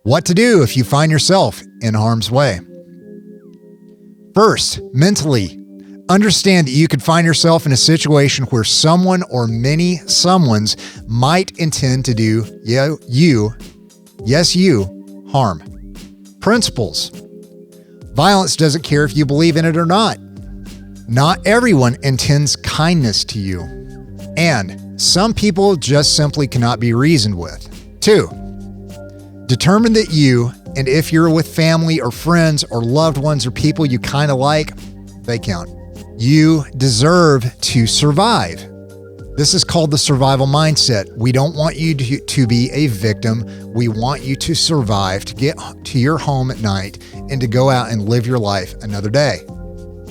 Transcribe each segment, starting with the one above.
What to do if you find yourself in harm's way. First, mentally, understand that you could find yourself in a situation where someone or many someones might intend to do you, harm. Principles. Violence doesn't care if you believe in it or not. Not everyone intends kindness to you. And some people just simply cannot be reasoned with. 2. Determine that you, and if you're with family or friends or loved ones or people you kind of like, they count. You deserve to survive. This is called the survival mindset. We don't want you to be a victim. We want you to survive, to get to your home at night and to go out and live your life another day.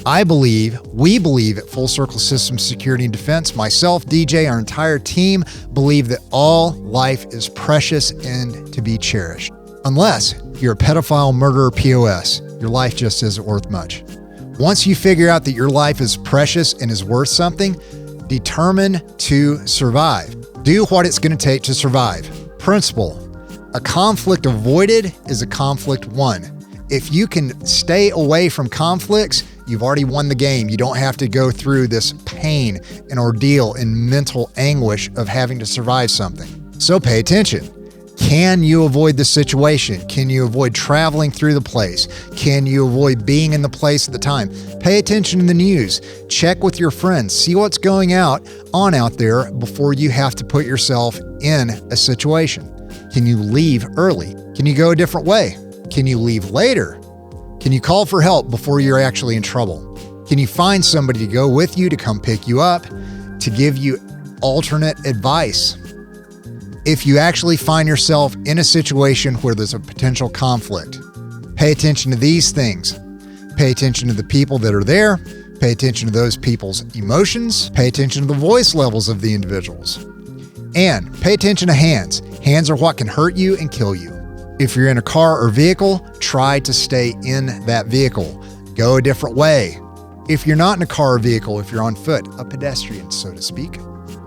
We believe at Full Circle Systems Security and Defense, myself, DJ, our entire team, believe that all life is precious and to be cherished. Unless you're a pedophile, murderer, POS, your life just isn't worth much. Once you figure out that your life is precious and is worth something, determine to survive. Do what it's going to take to survive. Principle: a conflict avoided is a conflict won. If you can stay away from conflicts, you've already won the game. You don't have to go through this pain and ordeal and mental anguish of having to survive something. So pay attention. Can you avoid the situation? Can you avoid traveling through the place? Can you avoid being in the place at the time? Pay attention to the news. Check with your friends. See what's going on out there before you have to put yourself in a situation. Can you leave early? Can you go a different way? Can you leave later? Can you call for help before you're actually in trouble? Can you find somebody to go with you, to come pick you up, to give you alternate advice? If you actually find yourself in a situation where there's a potential conflict, pay attention to these things. Pay attention to the people that are there. Pay attention to those people's emotions. Pay attention to the voice levels of the individuals. And pay attention to hands. Hands are what can hurt you and kill you. If you're in a car or vehicle, try to stay in that vehicle. Go a different way. If you're not in a car or vehicle, if you're on foot, a pedestrian, so to speak,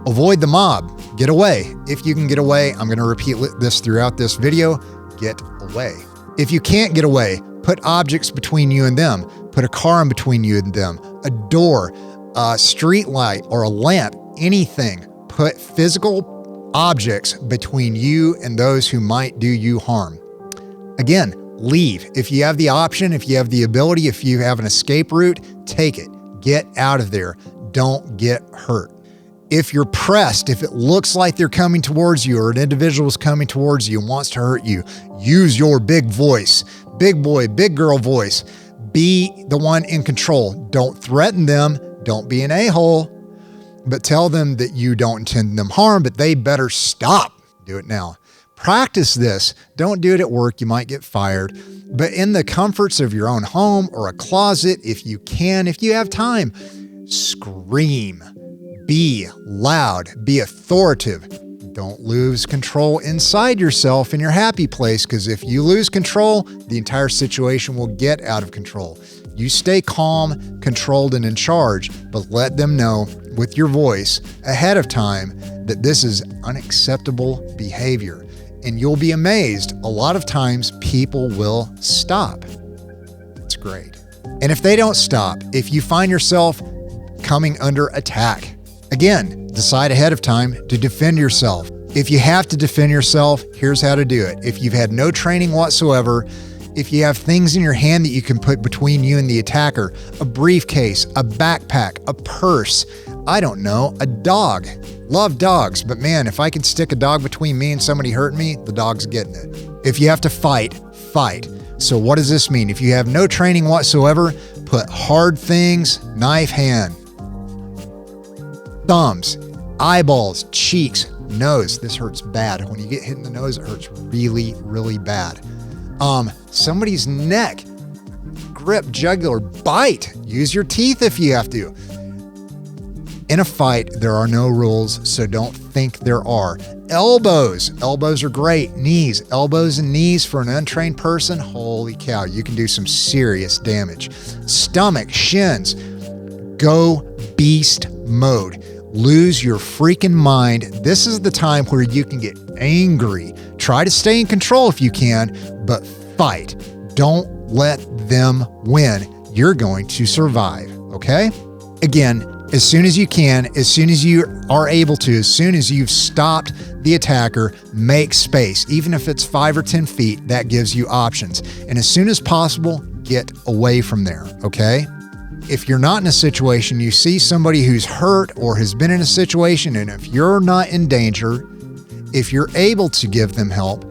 avoid the mob. Get away. If you can get away, I'm going to repeat this throughout this video, get away. If you can't get away, put objects between you and them. Put a car in between you and them, a door, a street light, or a lamp, anything. Put physical objects between you and those who might do you harm. Again, leave. If you have the option, if you have the ability, if you have an escape route, take it. Get out of there. Don't get hurt. If you're pressed, if it looks like they're coming towards you or an individual is coming towards you and wants to hurt you, use your big voice, big boy, big girl voice. Be the one in control. Don't threaten them. Don't be an a-hole, but tell them that you don't intend them harm, but they better stop. Do it now. Practice this. Don't do it at work. You might get fired, but in the comforts of your own home or a closet, if you can, if you have time, scream. Be loud, be authoritative. Don't lose control inside yourself in your happy place, because if you lose control, the entire situation will get out of control. You stay calm, controlled, and in charge, but let them know with your voice ahead of time that this is unacceptable behavior. And you'll be amazed, a lot of times people will stop. It's great. And if they don't stop, if you find yourself coming under attack, again, decide ahead of time to defend yourself. If you have to defend yourself, here's how to do it. If you've had no training whatsoever, if you have things in your hand that you can put between you and the attacker, a briefcase, a backpack, a purse, I don't know, a dog. Love dogs, but man, if I can stick a dog between me and somebody hurting me, the dog's getting it. If you have to fight, fight. So what does this mean? If you have no training whatsoever, put hard things, knife hand. Thumbs, eyeballs, cheeks, nose. This hurts bad. When you get hit in the nose, it hurts really, really bad. Somebody's neck, grip, jugular, bite. Use your teeth if you have to. In a fight, there are no rules, so don't think there are. Elbows. Elbows are great. Knees. Elbows and knees for an untrained person. Holy cow, you can do some serious damage. Stomach, shins. Go beast mode. Lose your freaking mind. This is the time where you can get angry. Try to stay in control if you can, but fight. Don't let them win. You're going to survive, okay? Again, as soon as you can, as soon as you are able to, as soon as you've stopped the attacker, make space. Even if it's 5 or 10 feet, that gives you options. And as soon as possible, get away from there, okay? If you're not in a situation, you see somebody who's hurt or has been in a situation, and if you're not in danger, if you're able to give them help,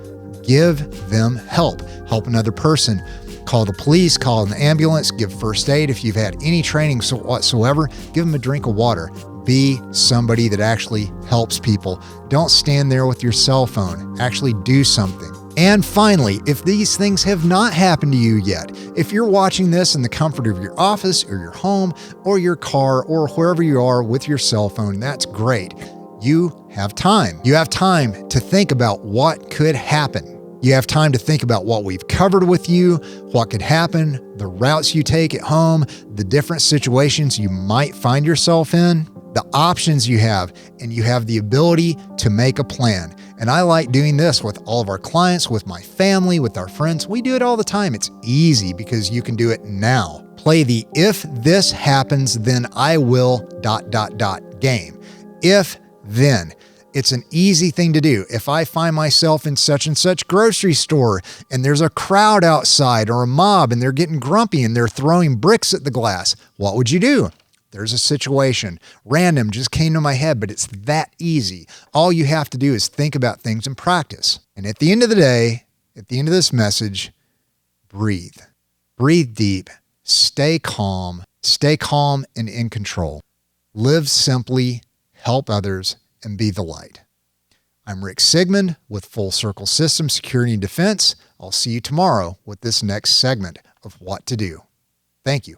give them help. Help another person. Call the police, call an ambulance, give first aid. If you've had any training whatsoever, give them a drink of water. Be somebody that actually helps people. Don't stand there with your cell phone. Actually do something. And finally, if these things have not happened to you yet, if you're watching this in the comfort of your office or your home or your car or wherever you are with your cell phone, that's great. You have time. You have time to think about what could happen. You have time to think about what we've covered with you, what could happen, the routes you take at home, the different situations you might find yourself in, the options you have, and you have the ability to make a plan. And I like doing this with all of our clients, with my family, with our friends. We do it all the time. It's easy because you can do it now. Play the if this happens, then I will ... game. If then. It's an easy thing to do. If I find myself in such and such grocery store and there's a crowd outside or a mob and they're getting grumpy and they're throwing bricks at the glass, what would you do? There's a situation. Random, just came to my head, but it's that easy. All you have to do is think about things and practice. And at the end of the day, at the end of this message, breathe. Breathe deep. Stay calm and in control. Live simply, help others, and be the light. I'm Rick Sigmund with Full Circle Systems Security and Defense. I'll see you tomorrow with this next segment of What to Do. Thank you.